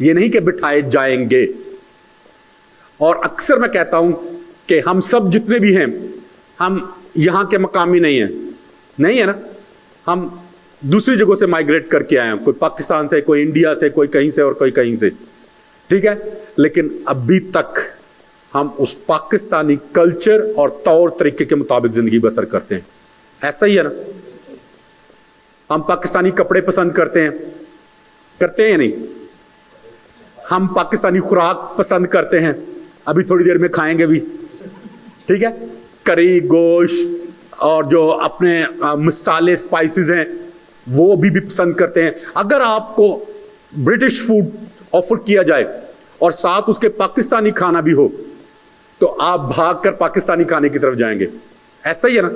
یہ نہیں کہ بٹھائے جائیں گے. اور اکثر میں کہتا ہوں کہ ہم سب جتنے بھی ہیں ہم یہاں کے مقامی نہیں ہے نا, ہم دوسری جگہوں سے مائگریٹ کر کے آئے ہیں, کوئی پاکستان سے, کوئی انڈیا سے, کوئی کہیں سے اور کوئی کہیں سے, ٹھیک ہے, لیکن ابھی تک ہم اس پاکستانی کلچر اور طور طریقے کے مطابق زندگی بسر کرتے ہیں. ایسا ہی ہے نا, ہم پاکستانی کپڑے پسند کرتے ہیں یا نہیں, ہم پاکستانی خوراک پسند کرتے ہیں, ابھی تھوڑی دیر میں کھائیں گے بھی, ٹھیک ہے, کری, گوشت اور جو اپنے مسالے اسپائسز ہیں وہ بھی پسند کرتے ہیں. اگر آپ کو برٹش فوڈ آفر کیا جائے اور ساتھ اس کے پاکستانی کھانا بھی ہو تو آپ بھاگ کر پاکستانی کھانے کی طرف جائیں گے. ایسا ہی ہے نا,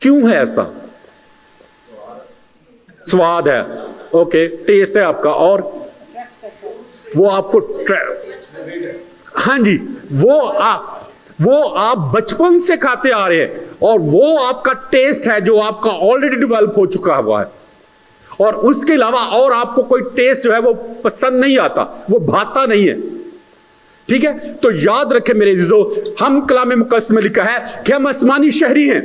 کیوں ہے ایسا؟ سواد ہے, اوکے, ٹیسٹ ہے آپ کا, اور وہ آپ کو ہاں جی وہ آپ بچپن سے کھاتے آ رہے ہیں اور وہ آپ کا ٹیسٹ ہے جو آپ کا آلریڈی ڈیولپ ہو چکا ہوا ہے, اور اس کے علاوہ اور آپ کو کوئی ٹیسٹ جو ہے وہ پسند نہیں آتا, وہ بھاتا نہیں ہے, ٹھیک ہے. تو یاد رکھیں میرے عزیزو, ہم کلام مقدس میں لکھا ہے کہ ہم آسمانی شہری ہیں,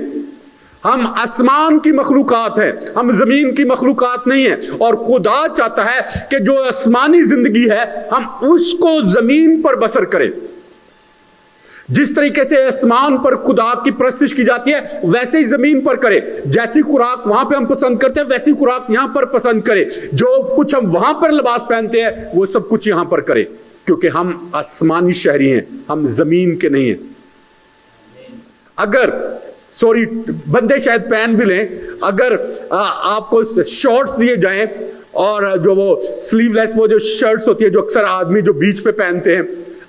ہم آسمان کی مخلوقات ہیں, ہم زمین کی مخلوقات نہیں ہیں, اور خدا چاہتا ہے کہ جو آسمانی زندگی ہے ہم اس کو زمین پر بسر کریں. جس طریقے سے آسمان پر خدا کی پرستش کی جاتی ہے ویسے ہی زمین پر کرے. جیسی خوراک وہاں پہ ہم پسند کرتے ہیں ویسی خوراک یہاں پر پسند کرے. جو کچھ ہم وہاں پر لباس پہنتے ہیں وہ سب کچھ یہاں پر کرے, کیونکہ ہم آسمانی شہری ہیں, ہم زمین کے نہیں ہیں. اگر بندے شاید پہن بھی لیں, اگر آپ کو شارٹس دیے جائیں اور جو وہ سلیو لیس وہ جو شرٹس ہوتی ہے جو اکثر آدمی جو بیچ پہ پہنتے ہیں,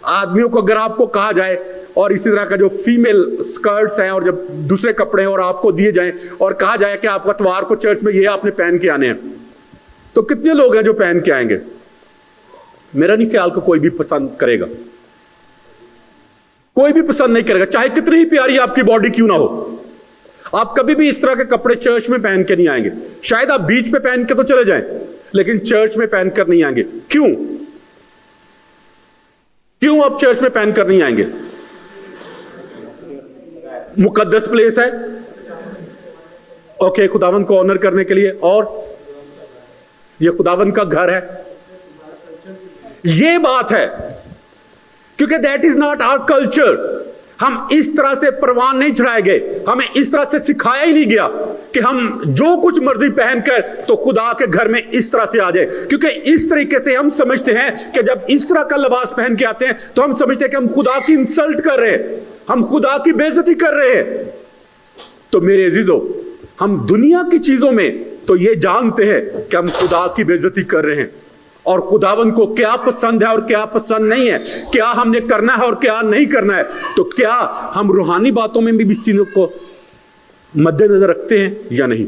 آدمیوں کو اگر آپ کو کہا جائے, اور اسی طرح کا جو فیمیل سکرٹس ہیں اور جب دوسرے کپڑے ہیں اور آپ کو دیے جائیں اور کہا جائے کہ آپ کو اتوار کو چرچ میں یہ آپ نے پہن کے آنے ہیں, تو کتنے لوگ ہیں جو پہن کے آئیں گے؟ میرا نہیں خیال کہ کوئی بھی پسند کرے گا, کوئی بھی پسند نہیں کرے گا, چاہے کتنی ہی پیاری آپ کی باڈی کیوں نہ ہو. آپ کبھی بھی اس طرح کے کپڑے چرچ میں پہن کے نہیں آئیں گے. شاید آپ بیچ پہ پہن کے تو چلے جائیں لیکن چرچ میں پہن کر نہیں آئیں گے. کیوں آپ چرچ میں پہن کر نہیں آئیں گے؟ مقدس پلیس ہے, اوکے, خداون کو آنر کرنے کے لیے, اور یہ خداون کا گھر ہے, یہ بات ہے, کیونکہ that is not our culture. ہم اس طرح سے پروان نہیں چڑھائے گئے, ہمیں اس طرح سے سکھایا ہی نہیں گیا کہ ہم جو کچھ مرضی پہن کر تو خدا کے گھر میں اس طرح سے آ جائے. کیونکہ اس طریقے سے ہم سمجھتے ہیں کہ جب اس طرح کا لباس پہن کے آتے ہیں تو ہم سمجھتے ہیں کہ ہم خدا کی انسلٹ کر رہے ہیں, ہم خدا کی بے عزتی کر رہے ہیں. تو میرے عزیزو, ہم دنیا کی چیزوں میں تو یہ جانتے ہیں کہ ہم خدا کی بے عزتی کر رہے ہیں, اور خداون کو کیا پسند ہے اور کیا پسند نہیں ہے, کیا ہم نے کرنا ہے اور کیا نہیں کرنا ہے. تو کیا ہم روحانی باتوں میں بھی اس چیزوں کو مد نظر رکھتے ہیں یا نہیں؟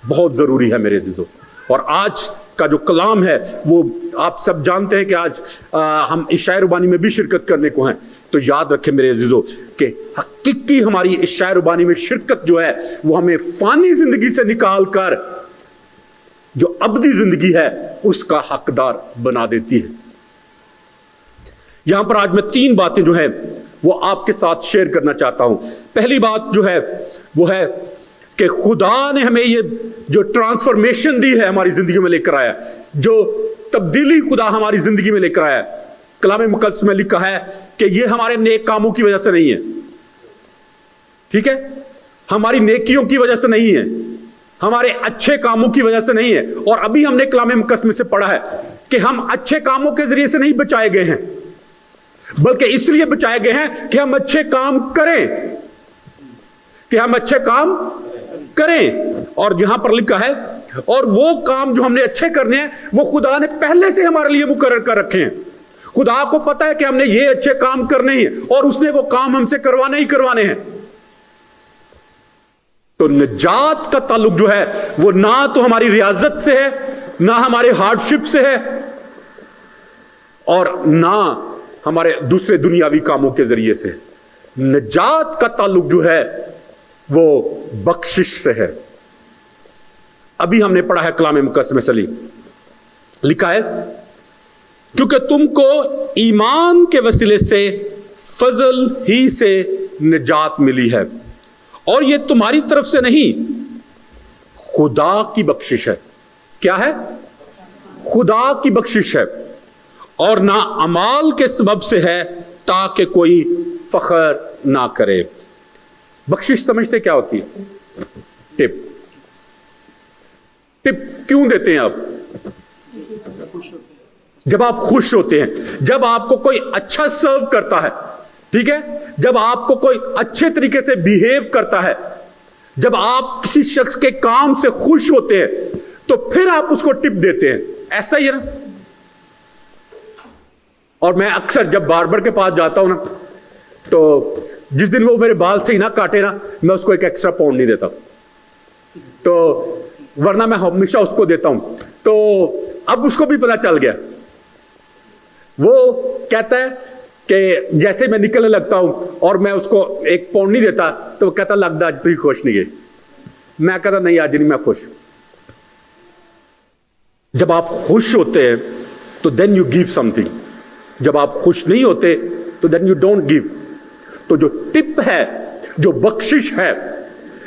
بہت ضروری ہے میرے عزیزو. اور آج کا جو کلام ہے وہ آپ سب جانتے ہیں کہ آج ہم عشاء ربانی میں بھی شرکت کرنے کو ہیں. تو یاد رکھیں میرے عزیزو کہ حقیقی ہماری عشاء ربانی میں شرکت جو ہے وہ ہمیں فانی زندگی سے نکال کر جو ابدی زندگی ہے اس کا حقدار بنا دیتی ہے. یہاں پر آج میں 3 باتیں جو ہیں وہ آپ کے ساتھ شیئر کرنا چاہتا ہوں. پہلی بات جو ہے وہ ہے کہ خدا نے ہمیں یہ جو ٹرانسفارمیشن دی ہے ہماری زندگی میں لے کر آیا, جو تبدیلی خدا ہماری زندگی میں لے کر آیا. کلام مقدس میں لکھا ہے کہ یہ ہمارے نیک کاموں کی وجہ سے نہیں ہے, ٹھیک ہے, ہماری نیکیوں کی وجہ سے نہیں ہے, ہمارے اچھے کاموں کی وجہ سے نہیں ہے. اور ابھی ہم نے کلام مقدس میں سے پڑھا ہے کہ ہم اچھے کاموں کے ذریعے سے نہیں بچائے گئے ہیں, بلکہ اس لیے بچائے گئے ہیں کہ ہم اچھے کام کریں, کہ ہم اچھے کام کریں. اور یہاں پر لکھا ہے اور وہ کام جو ہم نے اچھے کرنے ہیں وہ خدا نے پہلے سے ہمارے لیے مقرر کر رکھے ہیں. خدا کو پتا ہے کہ ہم نے یہ اچھے کام کرنے ہیں اور اس نے وہ کام ہم سے کروانے ہی کروانے ہیں. تو نجات کا تعلق جو ہے وہ نہ تو ہماری ریاضت سے ہے, نہ ہمارے ہارڈ شپ سے ہے, اور نہ ہمارے دوسرے دنیاوی کاموں کے ذریعے سے. نجات کا تعلق جو ہے وہ بخشش سے ہے. ابھی ہم نے پڑھا ہے کلام مقدس میں لکھا ہے کیونکہ تم کو ایمان کے وسیلے سے فضل ہی سے نجات ملی ہے اور یہ تمہاری طرف سے نہیں، خدا کی بخشش ہے۔ کیا ہے؟ خدا کی بخشش ہے، اور نہ اعمال کے سبب سے ہے تاکہ کوئی فخر نہ کرے۔ بخشش سمجھتے کیا ہوتی ہے؟ ٹپ۔ ٹپ کیوں دیتے ہیں آپ؟ جب آپ خوش ہوتے ہیں، جب آپ کو کوئی اچھا سرو کرتا ہے، ٹھیک ہے، جب آپ کو کوئی اچھے طریقے سے بیہیو کرتا ہے، جب آپ کسی شخص کے کام سے خوش ہوتے ہیں تو پھر آپ اس کو ٹپ دیتے ہیں، ایسا ہی ہے نا؟ اور میں اکثر جب باربر کے پاس جاتا ہوں نا، تو جس دن وہ میرے بال سے ہی نہ کاٹے نا، میں اس کو ایک ایکسٹرا پاؤنڈ نہیں دیتا، تو ورنہ میں ہمیشہ اس کو دیتا ہوں۔ تو اب اس کو بھی پتا چل گیا، وہ کہتا ہے کہ جیسے میں نکلنے لگتا ہوں اور میں اس کو ایک پاؤنڈ نہیں دیتا تو وہ کہتا لگتا آج تو خوش نہیں گئی۔ میں کہتا نہیں آج نہیں میں خوش۔ جب آپ خوش ہوتے ہیں تو then you give something, جب آپ خوش نہیں ہوتے تو دین یو ڈونٹ گیو۔ تو جو ٹپ ہے، جو بخشش ہے،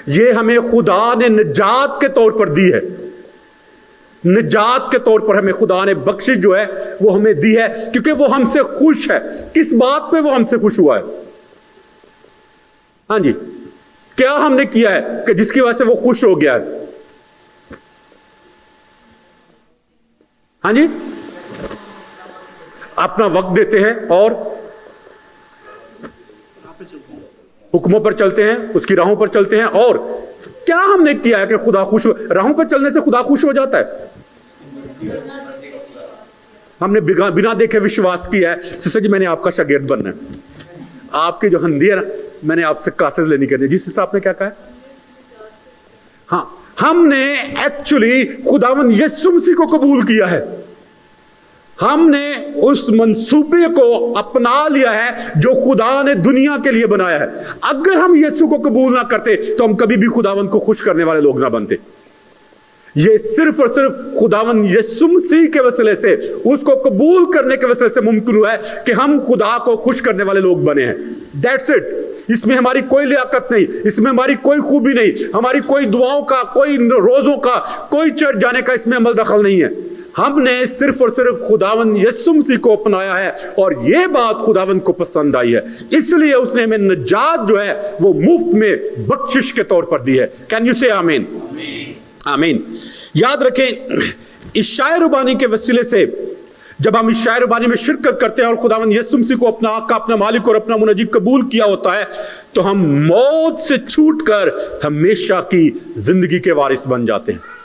یہ ہمیں خدا نے نجات کے طور پر دی ہے۔ نجات کے طور پر ہمیں خدا نے بخشش جو ہے وہ ہمیں دی ہے، کیونکہ وہ ہم سے خوش ہے۔ کس بات پہ وہ ہم سے خوش ہوا ہے؟ ہاں جی، کیا ہم نے کیا ہے کہ جس کی وجہ سے وہ خوش ہو گیا ہے؟ ہاں جی، اپنا وقت دیتے ہیں اور حکموں پر چلتے ہیں، اس کی راہوں پر چلتے ہیں، اور کیا ہم نے کیا ہے کہ خدا خوش ہو؟ راہوں پر چلنے سے خدا خوش ہو جاتا ہے؟ ہم نے بنا دیکھے وشواس کیا ہے سسٹر جی میں نے آپ کا شاگرد بننا ہے، آپ کی جو ہندی ہے نا میں نے آپ سے کلاسز لینی کرنی ہے۔ جی سسٹر آپ نے کیا کہا ہے؟ ہاں، ہم نے ایکچولی خداوند یسوع مسیح کو قبول کیا ہے، ہم نے اس منصوبے کو اپنا لیا ہے جو خدا نے دنیا کے لیے بنایا ہے۔ اگر ہم یسوع کو قبول نہ کرتے تو ہم کبھی بھی خداوند کو خوش کرنے والے لوگ نہ بنتے۔ یہ صرف اور صرف خداوند یسوع مسیح کے وسیلے سے، اس کو قبول کرنے کے وسیلے سے ممکن ہوا ہے کہ ہم خدا کو خوش کرنے والے لوگ بنے ہیں۔ That's it. اس میں ہماری کوئی لیاقت نہیں، اس میں ہماری کوئی خوبی نہیں، ہماری کوئی دعاؤں کا، کوئی روزوں کا، کوئی چرچ جانے کا اس میں عمل دخل نہیں ہے۔ ہم نے صرف اور صرف خداوند یسوع مسیح کو اپنایا ہے، اور یہ بات خداوند کو پسند آئی ہے، اس لیے اس نے ہمیں نجات جو ہے وہ مفت میں بخشش کے طور پر دی ہے۔ کین یو سے آمین؟ آمین۔ یاد رکھیں، عشاء ربانی کے وسیلے سے جب ہم عشاء ربانی میں شرکت کرتے ہیں اور خداوند یسوع مسیح کو اپنا آقا، اپنا مالک اور اپنا منجی قبول کیا ہوتا ہے، تو ہم موت سے چھوٹ کر ہمیشہ کی زندگی کے وارث بن جاتے ہیں۔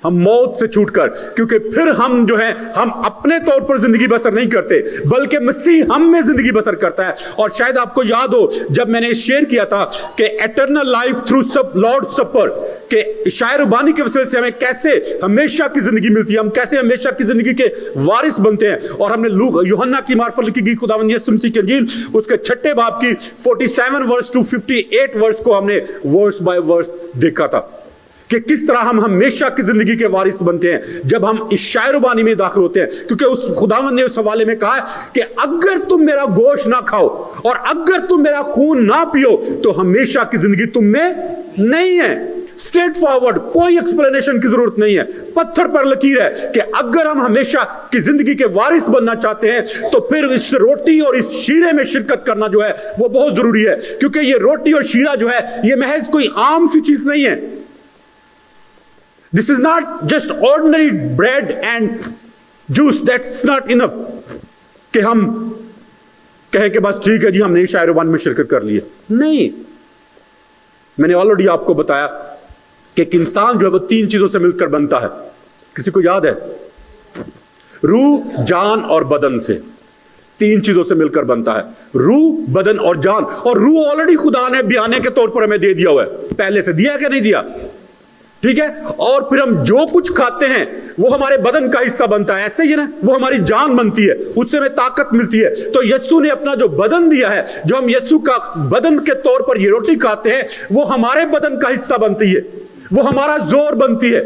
ہم موت سے چھوٹ کر، کیونکہ پھر ہم جو ہے ہم اپنے طور پر زندگی بسر نہیں کرتے بلکہ مسیح ہم میں زندگی بسر کرتا ہے۔ اور شاید آپ کو یاد ہو جب میں نے شیئر کیا تھا کہ eternal life through lord super, کہ عشاء ربانی کے وسیلے سے ہمیں کیسے ہمیشہ کی زندگی ملتی ہے، ہم کیسے ہمیشہ کی زندگی کے وارث بنتے ہیں۔ اور ہم نے یوحنا کی معرفت لکھی گئی خداوند یسوع مسیح کی انجیل اس کے 6 باب کی 47 ورس ٹو 58 ورس کو ہم نے ورس بائی ورس دیکھا تھا کہ کس طرح ہم ہمیشہ کی زندگی کے وارث بنتے ہیں جب ہم عشاء ربانی میں داخل ہوتے ہیں، کیونکہ اس خداوند نے اس حوالے میں کہا کہ اگر تم میرا گوشت نہ کھاؤ اور اگر تم میرا خون نہ پیو تو ہمیشہ کی زندگی تم میں نہیں ہے۔ اسٹریٹ فارورڈ، کوئی ایکسپلینیشن کی ضرورت نہیں ہے، پتھر پر لکیر ہے کہ اگر ہم ہمیشہ کی زندگی کے وارث بننا چاہتے ہیں تو پھر اس روٹی اور اس شیرے میں شرکت کرنا جو ہے وہ بہت ضروری ہے، کیونکہ یہ روٹی اور شیرہ جو ہے یہ محض کوئی عام سی چیز نہیں ہے۔ This is not just ordinary bread and juice. That's not enough کہ ہم کہیں کہ بس ٹھیک ہے جی ہم نے عشاء ربانی میں شرکت کر لی ہے۔ نہیں، میں نے آلریڈی آپ کو بتایا کہ ایک انسان جو ہے وہ 3 چیزوں سے مل کر بنتا ہے۔ کسی کو یاد ہے؟ روح، جان اور بدن سے 3 چیزوں سے مل کر بنتا ہے، روح، بدن اور جان۔ اور روح آلریڈی خدا نے بیانے کے طور پر ہمیں دے دیا ہوا ہے، پہلے سے دیا کہ نہیں دیا؟ ٹھیک ہے، اور پھر ہم جو کچھ کھاتے ہیں وہ ہمارے بدن کا حصہ بنتا ہے، ایسے ہی نا، وہ ہماری جان بنتی ہے، اس سے ہمیں طاقت ملتی ہے۔ تو یسوع نے اپنا جو بدن دیا ہے، جو ہم یسوع کا بدن کے طور پر یہ روٹی کھاتے ہیں، وہ ہمارے بدن کا حصہ بنتی ہے، وہ ہمارا زور بنتی ہے۔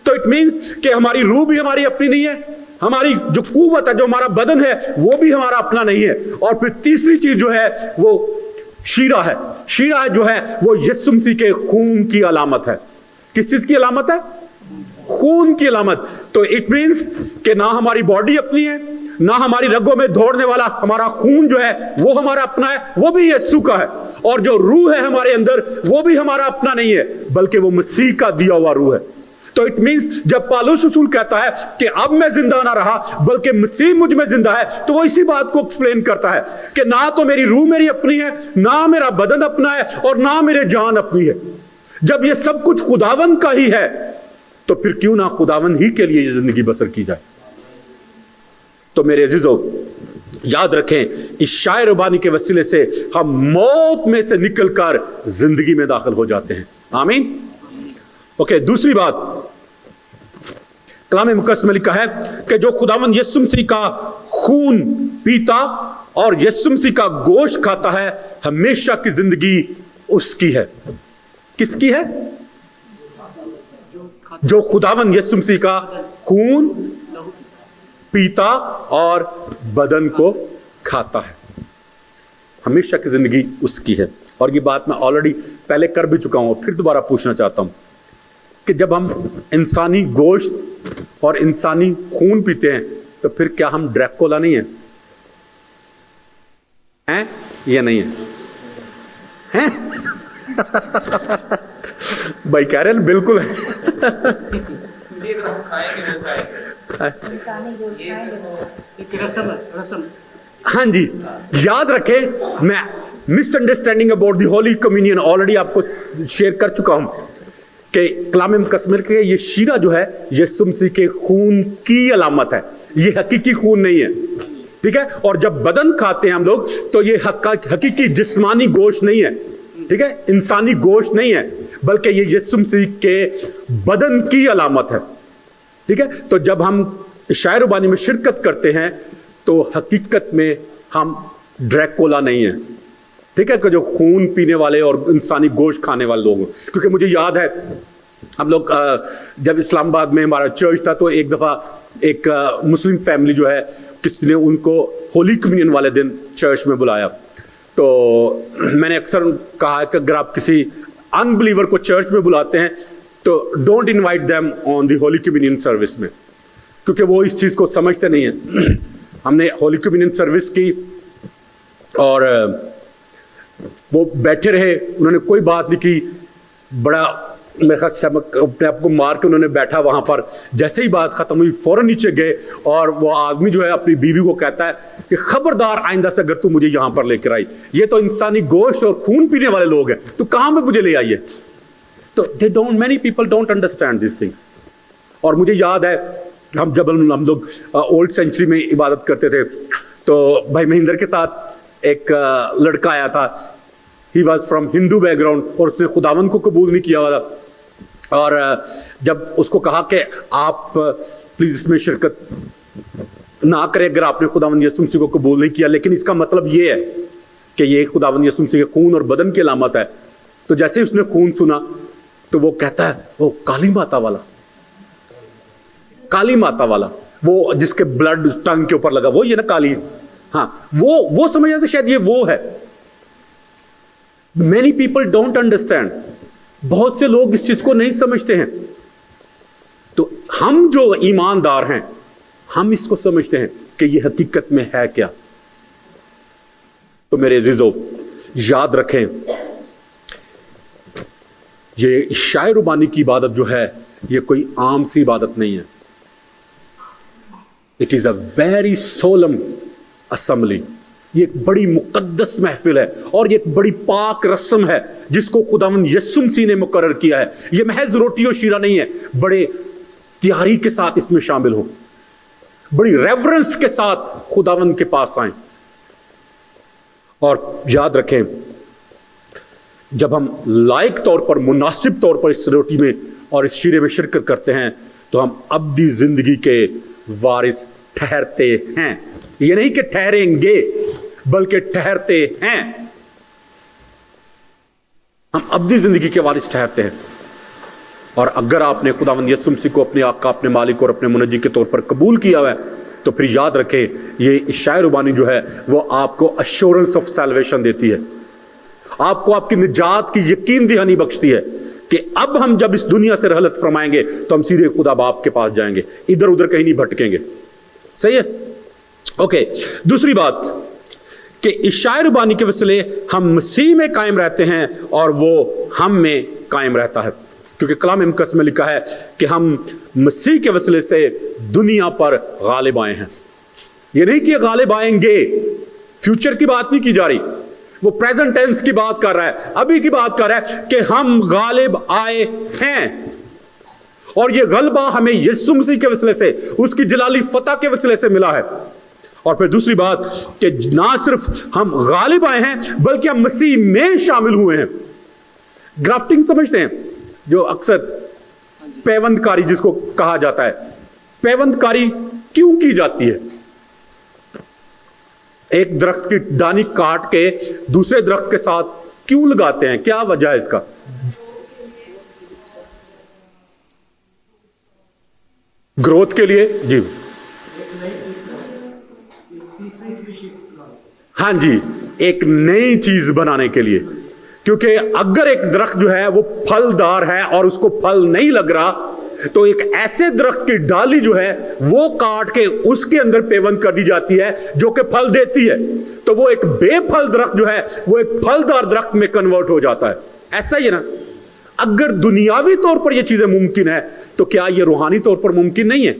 تو اٹ مینس کہ ہماری روح بھی ہماری اپنی نہیں ہے، ہماری جو قوت ہے، جو ہمارا بدن ہے، وہ بھی ہمارا اپنا نہیں ہے. اور پھر تیسری چیز جو ہے وہ شیرہ ہے. شیرہ جو ہے وہ یسوع مسیح کے خون کی علامت ہے. کس چیز کی علامت ہے؟ خون کی علامت. تو اٹ مینس کہ نہ ہماری باڈی اپنی ہے، نہ ہماری رگوں میں دوڑنے والا ہمارا خون جو ہے وہ ہمارا اپنا ہے، وہ بھی یسوع کا ہے. اور جو روح ہے ہمارے اندر وہ بھی ہمارا اپنا نہیں ہے، بلکہ وہ مسیح کا دیا ہوا روح ہے. تو اٹ مینس جب پالوس رسول کہتا ہے کہ اب میں زندہ نہ رہا بلکہ مسیح مجھ میں زندہ ہے، تو وہ اسی بات کو ایکسپلین کرتا ہے کہ نہ تو میری روح میری اپنی ہے، نہ میرا بدن اپنا ہے، اور نہ میرے جان اپنی ہے. جب یہ سب کچھ خداوند کا ہی ہے تو پھر کیوں نہ خداوند ہی کے لیے یہ زندگی بسر کی جائے. تو میرے عزیزو یاد رکھیں، اس شاعر ربانی کے وسیلے سے ہم موت میں سے نکل کر زندگی میں داخل ہو جاتے ہیں. آمین. اوکے، دوسری بات کلام مقدس میں لکھا ہے کہ جو خداوند یسوع مسیح کا خون پیتا اور یسوع مسیح کا گوشت کھاتا ہے، ہمیشہ کی زندگی اس کی ہے. کس کی ہے؟ جو خداوند یسوع مسیح کا خون پیتا اور بدن کو کھاتا ہے، ہمیشہ کی زندگی اس کی ہے. اور یہ بات میں آلریڈی پہلے کر بھی چکا ہوں، پھر دوبارہ پوچھنا چاہتا ہوں کہ جب ہم انسانی گوشت اور انسانی خون پیتے ہیں تو پھر کیا ہم ڈریکولا نہیں ہیں؟ ہیں یا نہیں ہیں؟ بھائی کہہ رہے ہیں بالکل ہے. ہاں جی، یاد رکھیں، میں misunderstanding about the Holi Communion already آپ کو شیئر کر چکا ہوں کہ کلام مقدس میں کہ یہ شیرہ جو ہے یسوع مسیح کے خون کی علامت ہے، یہ حقیقی خون نہیں ہے. ٹھیک ہے. اور جب بدن کھاتے ہیں ہم لوگ تو یہ حقیقی جسمانی گوشت نہیں ہے. ٹھیک ہے، انسانی گوشت نہیں ہے، بلکہ یہ یسوع مسیح کے بدن کی علامت ہے. ٹھیک ہے. تو جب ہم شاعر ربانی میں شرکت کرتے ہیں تو حقیقت میں ہم ڈریکولا نہیں ہیں. ٹھیک ہے، کہ جو خون پینے والے اور انسانی گوشت کھانے والے لوگ ہیں. کیونکہ مجھے یاد ہے ہم لوگ جب اسلام آباد میں ہمارا چرچ تھا تو ایک دفعہ ایک مسلم فیملی جو ہے کسی نے ان کو ہولی کمیونین والے دن چرچ میں بلایا. تو میں نے اکثر کہا کہ اگر آپ کسی ان بلیور کو چرچ میں بلاتے ہیں تو don't invite them on the Holi communion service میں، کیونکہ وہ اس چیز کو سمجھتے نہیں ہیں. ہم نے ہولی کمیونین سروس کی اور وہ بیٹھے رہے، انہوں نے کوئی بات نہیں کی. بڑا میرے خیال سے اپنے آپ کو مار کے انہوں نے بیٹھا وہاں پر. جیسے ہی بات ختم ہوئی فوراً نیچے گئے اور وہ آدمی جو ہے اپنی بیوی کو کہتا ہے کہ خبردار آئندہ سے اگر تو مجھے یہاں پر لے کر آئی، یہ تو انسانی گوشت اور خون پینے والے لوگ ہیں، تو کہاں پہ مجھے لے آئیے. تو many people don't understand these things. اور مجھے یاد ہے جب ہم لوگ اولڈ سینچری میں عبادت کرتے تھے تو بھائی مہندر کے ساتھ ایک لڑکا آیا تھا. He was from Hindu back ground اور اس نے خداوند کو قبول نہیں کیا ہوا تھا. اور جب اس کو کہا کہ آپ پلیز اس میں شرکت نہ کریں اگر آپ نے خداوند یسوع مسیح کو قبول نہیں کیا، لیکن اس کا مطلب یہ ہے کہ یہ خداوند یسوع مسیح کے خون اور بدن کی علامت ہے. تو جیسے اس نے خون سنا تو وہ کہتا ہے وہ کالی ماتا والا، کالی ماتا والا، وہ جس کے بلڈ ٹنگ کے اوپر لگا، وہ یہ نا کالی. ہاں وہ سمجھ جاتے شاید یہ وہ ہے. many people don't understand. بہت سے لوگ اس چیز کو نہیں سمجھتے ہیں. تو ہم جو ایماندار ہیں ہم اس کو سمجھتے ہیں کہ یہ حقیقت میں ہے کیا. تو میرے عزیزو یاد رکھیں، یہ شاعر ربانی کی عبادت جو ہے یہ کوئی عام سی عبادت نہیں ہے. It is a very solemn assembly. یہ ایک بڑی مقدس محفل ہے اور یہ ایک بڑی پاک رسم ہے جس کو خداوند یسوع مسیح نے مقرر کیا ہے. یہ محض روٹی اور شیرہ نہیں ہے، بڑے تیاری کے ساتھ اس میں شامل ہوں، بڑی ریورنس کے ساتھ خداوند کے پاس آئیں. اور یاد رکھیں جب ہم لائق طور پر، مناسب طور پر اس روٹی میں اور اس شیرے میں شرکت کرتے ہیں تو ہم ابدی زندگی کے وارث ٹھہرتے ہیں. یہ نہیں کہ ٹھہریں گے بلکہ ٹھہرتے ہیں. ہم ابدی زندگی کے وارث ٹھہرتے ہیں. اور اگر آپ نے خداوند یسوع مسیح کو اپنے آقا، اپنے مالک اور اپنے منجی کے طور پر قبول کیا ہوا ہے تو پھر یاد رکھیں یہ اشعیا ربانی جو ہے وہ آپ کو ایشورنس آف سیلویشن دیتی ہے، آپ کو آپ کی نجات کی یقین دہانی بخشتی ہے کہ اب ہم جب اس دنیا سے رحلت فرمائیں گے تو ہم سیدھے خدا باپ کے پاس جائیں گے، ادھر ادھر کہیں نہیں بھٹکیں گے. صحیح ہے؟ اوکے. دوسری بات کہ اشعیا ربانی کے وسیلے ہم مسیح میں قائم رہتے ہیں اور وہ ہم میں قائم رہتا ہے، کیونکہ کلام مقدس میں لکھا ہے کہ ہم مسیح کے وسیلے سے دنیا پر غالب آئے ہیں. یہ نہیں کہ غالب آئیں گے، فیوچر کی بات نہیں کی جا رہی، وہ پریزنٹ ٹینس کی بات کر رہا ہے، ابھی کی بات کر رہا ہے کہ ہم غالب آئے ہیں، اور یہ غلبہ ہمیں یسوع مسیح کے وسیلے سے، اس کی جلالی فتح کے وسیلے سے ملا ہے. اور پھر دوسری بات کہ نہ صرف ہم غالب آئے ہیں بلکہ ہم مسیح میں شامل ہوئے ہیں. گرافٹنگ سمجھتے ہیں جو اکثر پیوند کاری جس کو کہا جاتا ہے، پیوند کاری کیوں کی جاتی ہے؟ ایک درخت کی ڈانی کاٹ کے دوسرے درخت کے ساتھ کیوں لگاتے ہیں؟ کیا وجہ ہے اس کا؟ گروتھ کے لیے. جی ہاں جی، ایک نئی چیز بنانے کے لیے، کیونکہ اگر ایک درخت جو ہے وہ پھلدار ہے اور اس کو پھل نہیں لگ رہا تو ایک ایسے درخت کی ڈالی جو ہے وہ کاٹ کے اس کے اندر پیوند کر دی جاتی ہے جو کہ پھل دیتی ہے، تو وہ ایک بے پھل درخت جو ہے وہ ایک پھلدار درخت میں کنورٹ ہو جاتا ہے. ایسا ہی ہے نا، اگر دنیاوی طور پر یہ چیزیں ممکن ہے تو کیا یہ روحانی طور پر ممکن نہیں ہے؟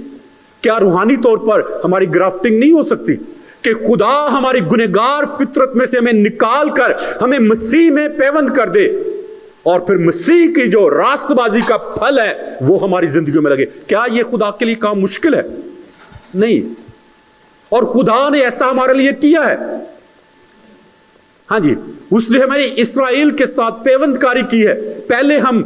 کیا روحانی طور پر ہماری گرافٹنگ نہیں ہو سکتی کہ خدا ہماری گنہگار فطرت میں سے ہمیں نکال کر ہمیں مسیح میں پیوند کر دے اور پھر مسیح کی جو راست بازی کا پھل ہے وہ ہماری زندگیوں میں لگے؟ کیا یہ خدا کے لیے کام مشکل ہے؟ نہیں. اور خدا نے ایسا ہمارے لیے کیا ہے. ہاں جی، اس نے ہماری اسرائیل کے ساتھ پیوند کاری کی ہے. پہلے ہم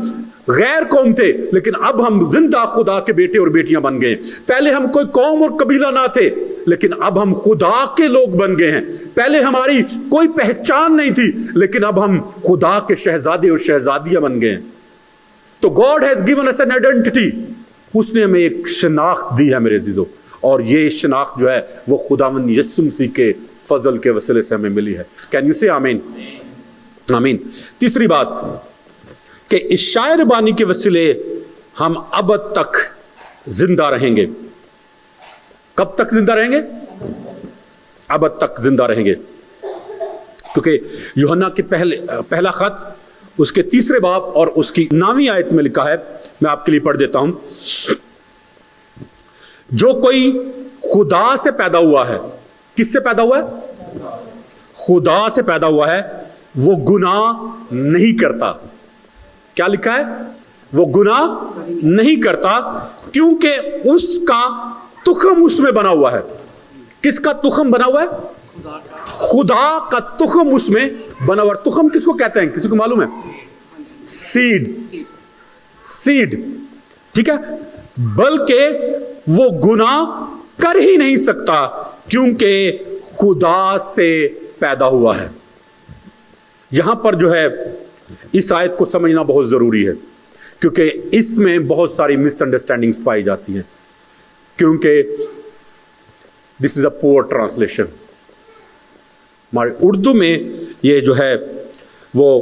غیر قوم تھے لیکن اب ہم زندہ خدا کے بیٹے اور بیٹیاں بن گئے. پہلے ہم کوئی قوم اور قبیلہ نہ تھے لیکن اب ہم خدا کے لوگ بن گئے ہیں. پہلے ہماری کوئی پہچان نہیں تھی لیکن اب ہم خدا کے شہزادے اور شہزادیاں بن گئے ہیں. تو God has given us an identity. اس نے ہمیں ایک شناخت دی ہے میرے عزیزو، اور یہ شناخت جو ہے وہ خداوند یسوع مسیح کے فضل کے وسیلے سے ہمیں ملی ہے. کین یو سے آمین؟ آمین. تیسری بات کہ اشعیا ربانی کے وسیلے ہم ابد تک زندہ رہیں گے. کب تک زندہ رہیں گے؟ ابد تک زندہ رہیں گے. کیونکہ یوحنا کے پہلا خط اس کے 3 باب اور اس کی 9ویں آیت میں لکھا ہے، میں آپ کے لیے پڑھ دیتا ہوں. جو کوئی خدا سے پیدا ہوا ہے، کس سے پیدا ہوا ہے؟ خدا سے پیدا ہوا ہے، وہ گناہ نہیں کرتا. کیا لکھا ہے؟ وہ گناہ نہیں کرتا کیونکہ اس کا تخم اس میں بنا ہوا ہے. کس کا تخم بنا ہوا ہے؟ خدا کا تخم اس میں بنا ہوا ہے. تخم کس کو کہتے ہیں؟ کسی کو معلوم ہے؟ سیڈ. سیڈ، ٹھیک ہے. بلکہ وہ گناہ کر ہی نہیں سکتا کیونکہ خدا سے پیدا ہوا ہے. یہاں پر جو ہے اس آیت کو سمجھنا بہت ضروری ہے کیونکہ اس میں بہت ساری مس انڈرسٹینڈنگز پائی جاتی ہیں، کیونکہ دس از اے پور ٹرانسلیشن. ہمارے اردو میں یہ جو ہے وہ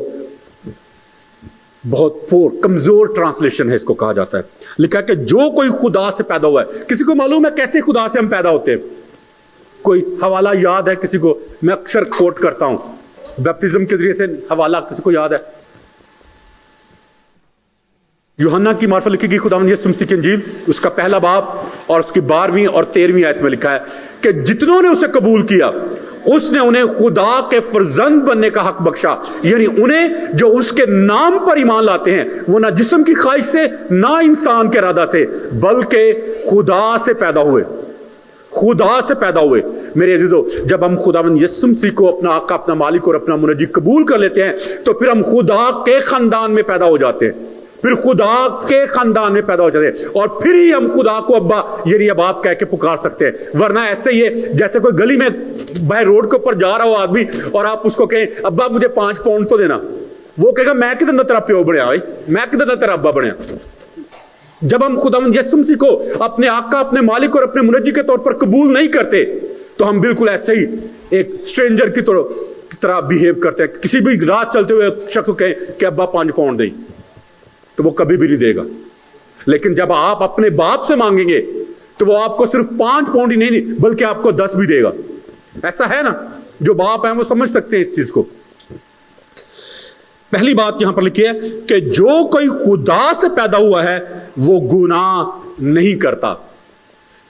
بہت پور، کمزور ٹرانسلیشن ہے، اس کو کہا جاتا ہے. لکھا ہے کہ جو کوئی خدا سے پیدا ہوا ہے. کسی کو معلوم ہے کیسے خدا سے ہم پیدا ہوتے ہیں؟ کوئی حوالہ یاد ہے کسی کو؟ میں اکثر کوٹ کرتا ہوں بیپٹزم کے ذریعے سے. حوالہ کسی کو یاد ہے؟ یوحنا کی معرفت لکھی گئی خداوند یسوع مسیح کی انجیل، اس کا 1 باب اور اس کی 12ویں اور 13ویں آیت میں لکھا ہے کہ جتنوں نے اسے قبول کیا اس نے انہیں خدا کے فرزند بننے کا حق بخشا. یعنی انہیں جو اس کے نام پر ایمان لاتے ہیں وہ نہ جسم کی خواہش سے نہ انسان کے ارادہ سے بلکہ خدا سے پیدا ہوئے. خدا سے پیدا ہوئے. میرے عزیزو، جب ہم خداوند یسوع مسیح کو اپنا آقا، اپنا مالک اور اپنا منجی قبول کر لیتے ہیں تو پھر ہم خدا کے خاندان میں پیدا ہو جاتے ہیں. پھر خدا کے خاندان میں پیدا ہو جاتے ہیں اور پھر ہی ہم خدا کو ابا یعنی اب آپ کہہ کے پکار سکتے ہیں. ورنہ ایسے ہی ہے جیسے کوئی گلی میں باہر روڈ کے اوپر جا رہا ہو آدمی اور آپ اس کو کہیں ابا مجھے 5 پاؤنڈ تو دینا، وہ کہے گا میں کدھر نہ تیرا پیو بنیا، میں کدھر نہ تیرا ابا بنیا. جب ہم خداوند یسوع مسیح کو اپنے آقا، اپنے مالک اور اپنے منجی کے طور پر قبول نہیں کرتے تو ہم بالکل ایسے ہی ایک اسٹرینجر کی طرح بیہیو کرتے ہیں. کسی بھی رات چلتے ہوئے شخص کو کہیں کہ ابا 5 پاؤنڈ دیں تو وہ کبھی بھی نہیں دے گا. لیکن جب آپ اپنے باپ سے مانگیں گے تو وہ آپ کو صرف 5 پاؤنڈ ہی نہیں بلکہ آپ کو 10 بھی دے گا. ایسا ہے نا؟ جو باپ ہیں وہ سمجھ سکتے ہیں اس چیز کو. پہلی بات یہاں پر لکھی ہے کہ جو کوئی خدا سے پیدا ہوا ہے وہ گناہ نہیں کرتا.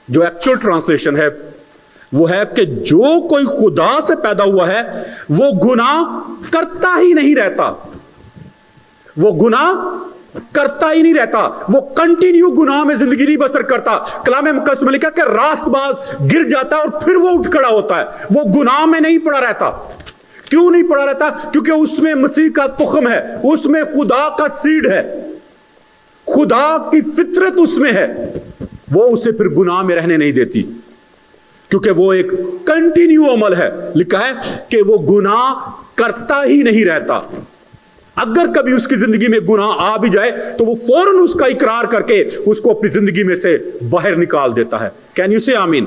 جو ایکچوئل ٹرانسلیشن ہے وہ ہے کہ جو کوئی خدا سے پیدا ہوا ہے وہ گناہ کرتا ہی نہیں رہتا. وہ گناہ کرتا ہی نہیں رہتا. وہ کنٹینیو گناہ میں زندگی نہیں بسر کرتا. کلام مقدس میں لکھا کہ راست باز گر جاتا ہے اور پھر وہ اٹھ کھڑا ہوتا ہے. وہ گناہ میں نہیں پڑا رہتا. کیوں نہیں پڑا رہتا؟ کیونکہ اس میں مسیح کا تخم ہے، اس میں خدا کا سیڈ ہے، خدا کی فطرت اس میں ہے. وہ اسے پھر گناہ میں رہنے نہیں دیتی کیونکہ وہ ایک کنٹینیو عمل ہے. لکھا ہے کہ وہ گناہ کرتا ہی نہیں رہتا. اگر کبھی اس کی زندگی میں گناہ آ بھی جائے تو وہ فوراً اس کا اقرار کر کے اس کو اپنی زندگی میں سے باہر نکال دیتا ہے. کین یو سے آمین؟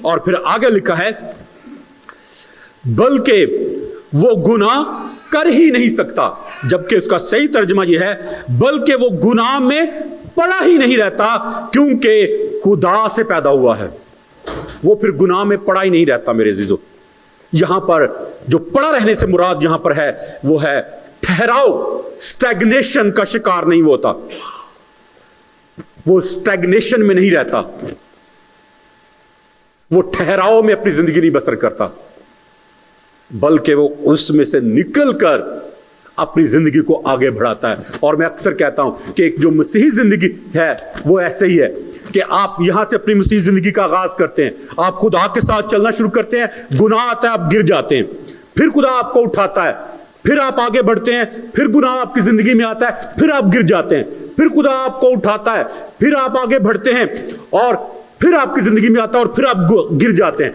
اور پھر آگے لکھا ہے بلکہ وہ گناہ کر ہی نہیں سکتا، جبکہ اس کا صحیح ترجمہ یہ ہے بلکہ وہ گناہ میں پڑا ہی نہیں رہتا کیونکہ خدا سے پیدا ہوا ہے. وہ پھر گناہ میں پڑا ہی نہیں رہتا. میرے عزیزو، یہاں پر جو پڑا رہنے سے مراد یہاں پر ہے وہ ہے ٹھہراؤ. اسٹیگنیشن کا شکار نہیں ہوتا. وہ اسٹیگنیشن میں نہیں رہتا. وہ ٹھہراؤ میں اپنی زندگی نہیں بسر کرتا بلکہ وہ اس میں سے نکل کر اپنی زندگی کو آگے بڑھاتا ہے. اور میں اکثر کہتا ہوں کہ ایک جو مسیحی زندگی ہے وہ ایسے ہی ہے کہ آپ یہاں سے اپنی مسیحی زندگی کا آغاز کرتے ہیں، آپ خدا کے ساتھ چلنا شروع کرتے ہیں، گناہ آتا ہے، آپ گر جاتے ہیں، پھر خدا آپ کو اٹھاتا ہے، پھر آپ آگے بڑھتے ہیں، پھر گناہ آپ کی زندگی میں آتا ہے، پھر آپ گر جاتے ہیں، پھر خدا آپ کو اٹھاتا ہے، پھر آپ آگے بڑھتے ہیں اور پھر آپ کی زندگی میں آتا ہے اور پھر آپ گر جاتے ہیں.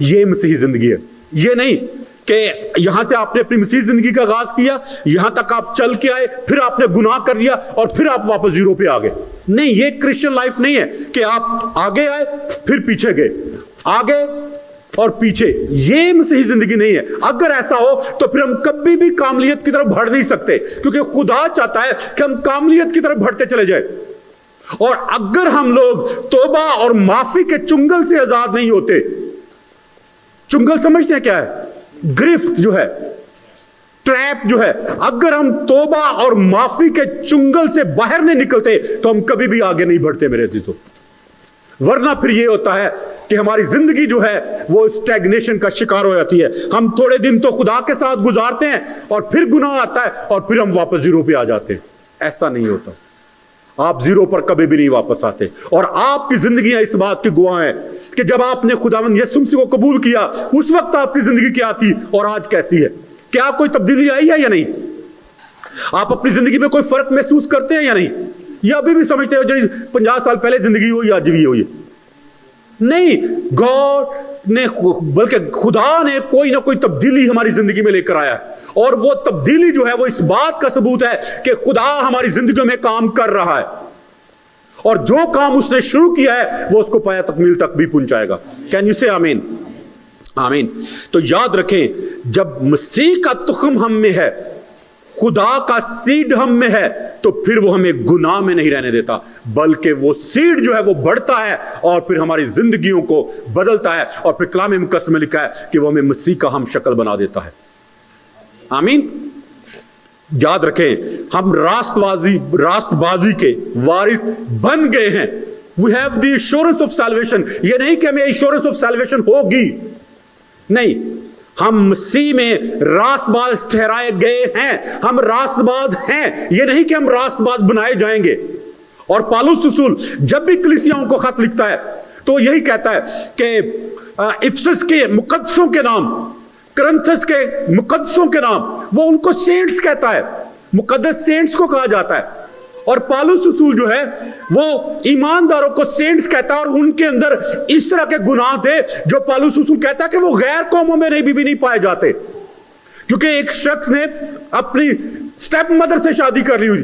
یہ مسیحی زندگی ہے. یہ نہیں کہ یہاں سے آپ نے اپنی مسیحی زندگی کا آغاز کیا، یہاں تک آپ چل کے آئے، پھر آپ نے گناہ کر دیا اور پھر آپ واپس زیرو پہ آ گئے. نہیں، یہ کرسچن لائف نہیں ہے کہ آپ آگے آئے پھر پیچھے گئے، آگے اور پیچھے. یہ مسیحی زندگی نہیں ہے. اگر ایسا ہو تو پھر ہم کبھی بھی کاملیت کی طرف بڑھ نہیں سکتے کیونکہ خدا چاہتا ہے کہ ہم کاملیت کی طرف بڑھتے چلے جائیں. اور اگر ہم لوگ توبہ اور معافی کے چنگل سے آزاد نہیں ہوتے، چنگل سمجھتے ہیں کیا ہے؟ گرفت جو ہے، ٹریپ جو ہے. اگر ہم توبہ اور معافی کے چنگل سے باہر نہیں نکلتے تو ہم کبھی بھی آگے نہیں بڑھتے میرے عزیزو. ورنہ پھر یہ ہوتا ہے کہ ہماری زندگی جو ہے وہ اسٹیگنیشن کا شکار ہو جاتی ہے. ہم تھوڑے دن تو خدا کے ساتھ گزارتے ہیں اور پھر گناہ آتا ہے اور پھر ہم واپس زیرو پہ آ جاتے ہیں. ایسا نہیں ہوتا. آپ زیرو پر کبھی بھی نہیں واپس آتے. اور آپ کی زندگیاں اس بات کی گواہ ہیں کہ جب آپ نے خداوند یسوع مسیح کو قبول کیا اس وقت آپ کی زندگی کیا تھی اور آج کیسی ہے. کیا کوئی تبدیلی آئی ہے یا نہیں؟ آپ اپنی زندگی میں کوئی فرق محسوس کرتے ہیں یا نہیں؟ یا ابھی بھی سمجھتے ہو جو 50 سال پہلے زندگی ہوئی آج بھی ہوئی؟ نہیں، گاڈ نے بلکہ خدا نے کوئی نہ کوئی تبدیلی ہماری زندگی میں لے کر آیا ہے. اور وہ تبدیلی جو ہے وہ اس بات کا ثبوت ہے کہ خدا ہماری زندگیوں میں کام کر رہا ہے اور جو کام اس نے شروع کیا ہے وہ اس کو پایا تکمیل تک بھی پہنچائے گا. کین یو سے آمین؟ آمین. تو یاد رکھیں، جب مسیح کا تخم ہم میں ہے، خدا کا سیڈ ہم میں ہے، تو پھر وہ ہمیں گناہ میں نہیں رہنے دیتا بلکہ وہ سیڈ جو ہے وہ بڑھتا ہے اور پھر ہماری زندگیوں کو بدلتا ہے. اور پھر کلام مقدس میں لکھا ہے کہ وہ ہمیں مسیح کا ہم شکل بنا دیتا ہے. آمین. یاد رکھیں، ہم راست بازی کے وارث بن گئے ہیں. We have the assurance of salvation. یہ نہیں کہ ہمیں assurance of salvation ہوگی، نہیں، ہم مسیح میں راست باز ٹھہرائے گئے ہیں. ہم راست باز ہیں. یہ نہیں کہ ہم راست باز بنائے جائیں گے. اور پالوس رسول جب بھی کلیسیاؤں کو خط لکھتا ہے تو یہی کہتا ہے کہ افسس کے مقدسوں کے نام، کرنتھس کے مقدسوں کے نام، وہ ان کو سینٹس کہتا ہے. مقدس سینٹس کو کہا جاتا ہے. اور پالوس رسول جو ہے وہ ایمانداروں کو سینٹس کہتا ہے. اور ان کے اندر اس طرح کے گناہ تھے جو پالوس رسول کہتا ہے کہ وہ غیر قوموں میں بھی نہیں پائے جاتے. کیونکہ ایک شخص نے اپنی سٹیپ مدر سے شادی کر لی ہوئی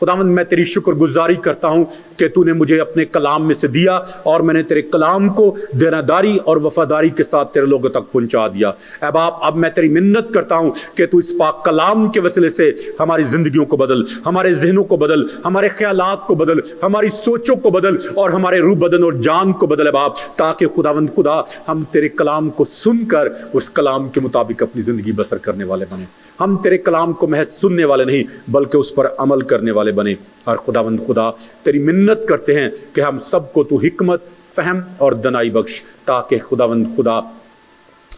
خداوند میں تیری شکر گزاری کرتا ہوں کہ تو نے مجھے اپنے کلام میں سے دیا اور میں نے تیرے کلام کو دیانتداری اور وفاداری کے ساتھ تیرے لوگوں تک پہنچا دیا۔ اے باپ اب میں تیری منت کرتا ہوں کہ تو اس پاک کلام کے وسیلے سے ہماری زندگیوں کو بدل، ہمارے ذہنوں کو بدل، ہمارے خیالات کو بدل، ہماری سوچوں کو بدل اور ہمارے روح بدن اور جان کو بدل اے باپ، تاکہ خداوند خدا ہم تیرے کلام کو سن کر اس کلام کے مطابق اپنی زندگی بسر کرنے والے بنیں۔ ہم تیرے کلام کو محض سننے والے نہیں بلکہ اس پر عمل کرنے والے بنے۔ اور خداوند خدا تیری منت کرتے ہیں کہ ہم سب کو تو حکمت، فہم اور دانائی بخش، تاکہ خداوند خدا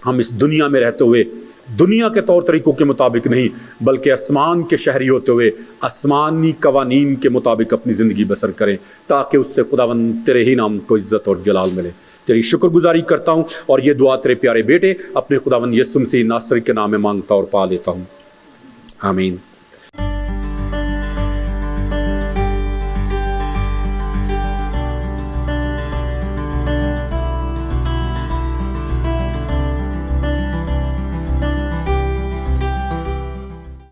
ہم اس دنیا میں رہتے ہوئے دنیا کے طور طریقوں کے مطابق نہیں بلکہ آسمان کے شہری ہوتے ہوئے آسمانی قوانین کے مطابق اپنی زندگی بسر کریں، تاکہ اس سے خداوند تیرے ہی نام کو عزت اور جلال ملے۔ تیری شکر گزاری کرتا ہوں اور یہ دعا تیرے پیارے بیٹے اپنے خداوند یسوع مسیح ناصری کے نام میں مانگتا اور پا لیتا ہوں، آمین۔